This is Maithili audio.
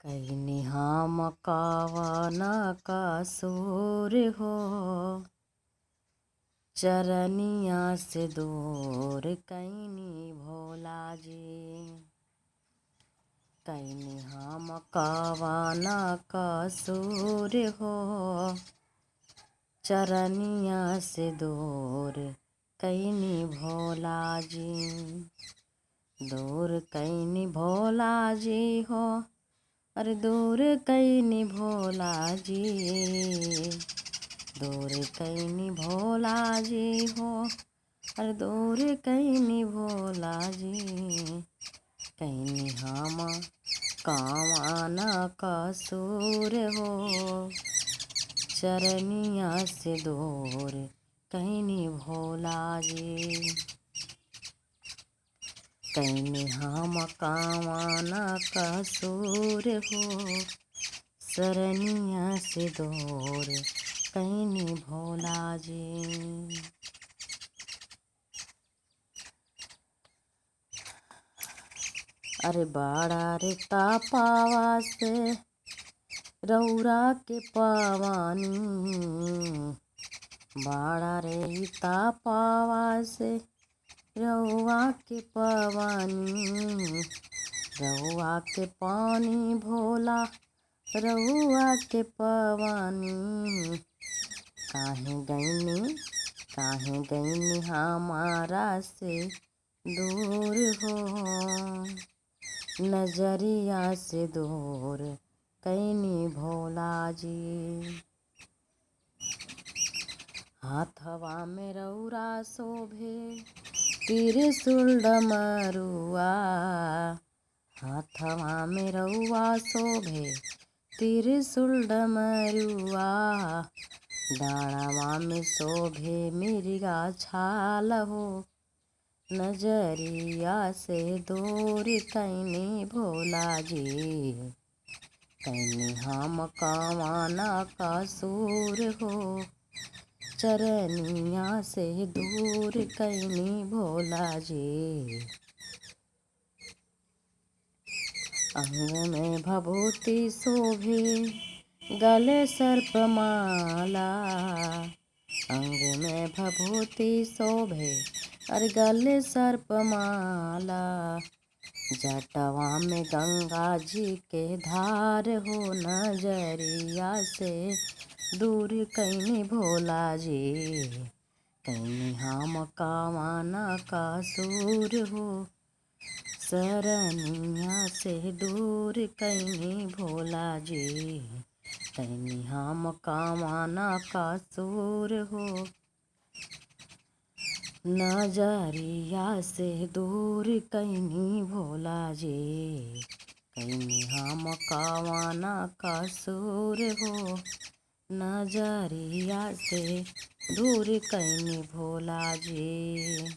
कहीं हम कवन कसूर हो, चरनिया से दूर कहीं भोला जी। कहीं हम कवन कसूर हो, चरनिया से दूर कहीं भोला जी। दूर कहीं भोला जी हो, अरे दूर कहीं भोला जी। दूर कहीं भोला जी हो, अरे दूर कहीं भोला जी। कहीं हम कवन कसूर हो, चरनिया से दूर कहीं भोला जी। कहीं हम कवन कसूर हो, शरणिया से दूर कहीं भोला जी। अरे बाड़ा रे तापावा से रौरा के पावानी, बाड़ा रे तापावा से रउआ के पावानी। रउआ के पानी भोला, रउआ के पावानी। काहे गईनी हमारा से दूर हो, नजरिया से दूर कहीं भोला जी। हाथवा में रउरा शोभे त्रिशूल डमरुआ, हाथवा में रउआ शोभे त्रिशूल डमरुआ। डाढ़वा में शोभे मिर्गा छाल हो, नजरिया से दूर कहीं भोला जी। कहीं हम कवन कसूर हो, चरनिया से दूर कहीं भोला जी। अंग में भभूति शोभे गले सर्पमाला, अंग में भभूति शोभे अरे गले सर्पमाला। जटवा में गंगा जी के धार हो, नजरिया से दूर कहीं भोला जी। कहीं हम कवन कसूर हो, शरणिया से दूर कहीं भोला जी। कहीं हम कवन कसूर हो, नजरिया से दूर कहीं भोला जी। कहीं हम कवन कसूर हो, नजरिया से दूर कहीं भोला जी।